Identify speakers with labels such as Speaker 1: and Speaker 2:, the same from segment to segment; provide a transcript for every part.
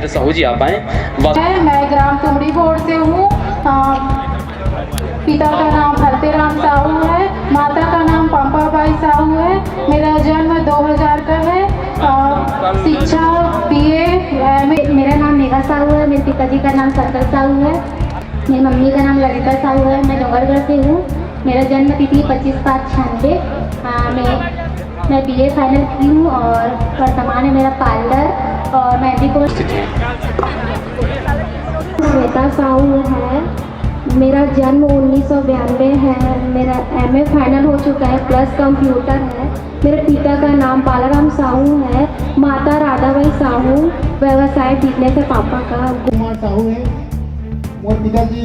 Speaker 1: वीरेंद्र साहू जी आप आए।
Speaker 2: मैं ग्राम तुमड़ी बोर्ड से हूँ। पिता का नाम हरतेराम साहू है, माता का नाम पंपाबाई साहू है। मेरा जन्म 2000 का है। शिक्षा BA।
Speaker 3: मेरा नाम मेघा साहू है, मेरे पिताजी का नाम शंकर साहू है, मेरी मम्मी का नाम ललिता साहू है। मैं डोंगरगढ़ से हूँ। मेरा जन्म तिथि 25/5/96। मैं BA फाइनल की हूँ और वर्तमान में मेरा पार्लर और मेहंदी कोर्स। श्वेता साहू है। मेरा जन्म 1992 है। मेरा MA फाइनल हो चुका है, प्लस कंप्यूटर है। मेरे पिता का नाम बालाराम साहू है, माता राधाबाई साहू, व्यवसाय बिजनेस है पापा का।
Speaker 4: कुमार साहू है। मोर पिताजी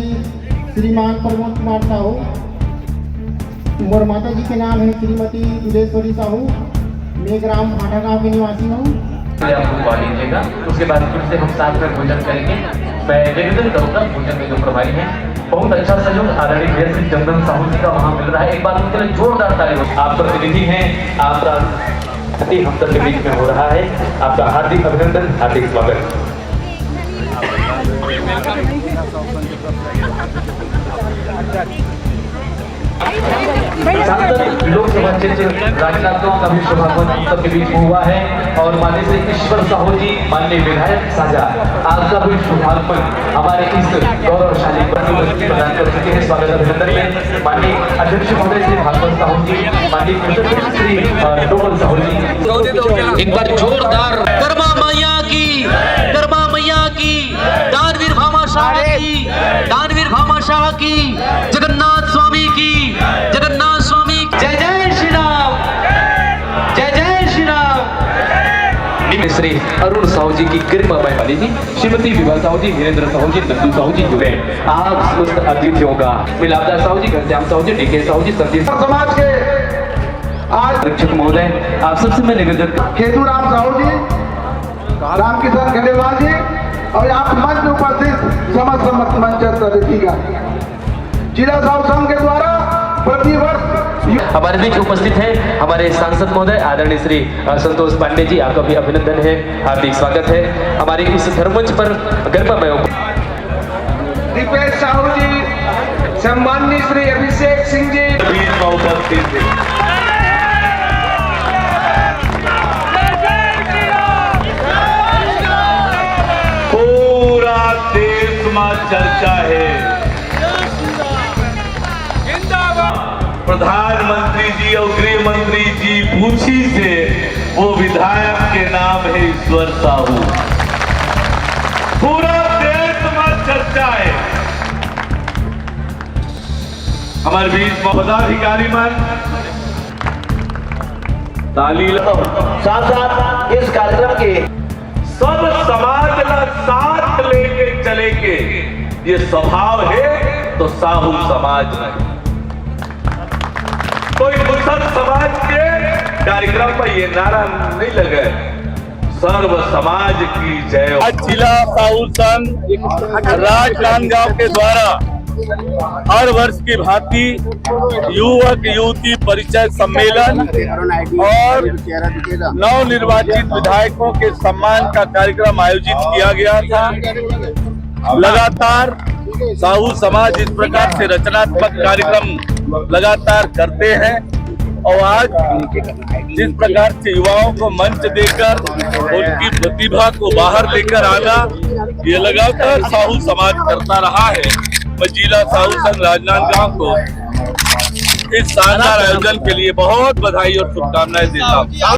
Speaker 4: श्रीमान प्रमोद कुमार साहू। मोर माता जी के नाम है श्रीमती दुलेश्वरी साहू। मैं ग्राम भाटा गाँव के निवासी हूँ।
Speaker 1: आप बुलवा लीजिएगा, उसके बाद फिर से हम साथ में भोजन करेंगे। मैं निवेदन करूँगा भोजन में जो प्रभारी हैं, बहुत अच्छा सहयोग आदरणीय वीर सिंह चंदन साहू जी का वहाँ मिल रहा है। एक बार उनके लिए जोरदार ताली हो। आप प्रतिनिधि हैं, आपका हम सब के बीच में हो रहा है। आपका हार्दिक अभिनंदन, हार्दिक स्वागत। लोकसभा क्षेत्र राजनांदगांव का भी शुभागमन सबके बीच में हुआ है और माननीय श्री ईश्वर साहू जी, माननीय विधायक साझा, आपका भी शुभागमन हमारे इस गौरवशाली प्रदान कर चुके हैं। स्वागत अभिनंदन में माननीय अध्यक्ष महोदय श्री भागवत साहू जी, माननीय श्री डोमल साहू जी। एक बार जोरदार गरमा मैया की, दानवीर भामाशाह की, दानवीर भामाशाह की, जगन्नाथ स्वामी की, जगन्नाथ स्वामी। जय जय श्री राम, जय जय श्री राम। श्री अरुण साहू जी की गरिमामय वाली जी, श्रीमती विभा साहू जी, वीरेंद्र साहू जी, नंदू साहू जी जुड़े। आप समस्त अतिथियों का मिलापदार साहू जी, घनश्याम साहू जी, DK साहू जी, संदीप
Speaker 4: समाज के आज
Speaker 1: शिक्षक महोदय, आप सबसे मैं निवेदन
Speaker 4: केतुराम साहू जी, रामकिशन खंडेलवाल जी और आप मंच में उपस्थित समस्त मंच का जिला साहू संघ के द्वारा प्रतिवर्ष
Speaker 1: हमारे बीच उपस्थित है हमारे सांसद महोदय आदरणीय श्री संतोष पांडे जी, आपका भी अभिनंदन है, हार्दिक स्वागत है हमारे इस धर्ममंच पर। गरिमामय
Speaker 4: दीपेश साहू जी, सम्माननीय श्री अभिषेक सिंह जी
Speaker 5: बीच में उपस्थित थे। पूरा देश में चर्चा है। प्रधानमंत्री जी और गृह मंत्री जी पूछी से वो विधायक के नाम है ईश्वर साहू। पूरा देश में चर्चा है। हमारे बीच में पदाधिकारी मन ताली साथ साथ इस कार्यक्रम के सब समाज का साथ लेके चले के ये स्वभाव है तो साहू समाज नहीं। कोई मुसलमान समाज के कार्यक्रम पर ये नारा नहीं लगे सर्व समाज की जय।
Speaker 6: जिला साहू संघ राजनांदगांव के द्वारा हर वर्ष की भांति युवक युवती परिचय सम्मेलन और नवनिर्वाचित विधायकों के सम्मान का कार्यक्रम आयोजित किया गया था। लगातार साहू समाज इस प्रकार से रचनात्मक कार्यक्रम लगातार करते हैं और आज जिस प्रकार से युवाओं को मंच देकर उनकी प्रतिभा को बाहर लेकर आना ये लगातार साहू समाज करता रहा है। मैं जिला साहू संघ राजनांदगांव को इस शानदार आयोजन के लिए बहुत बधाई और शुभकामनाएं देता हूँ।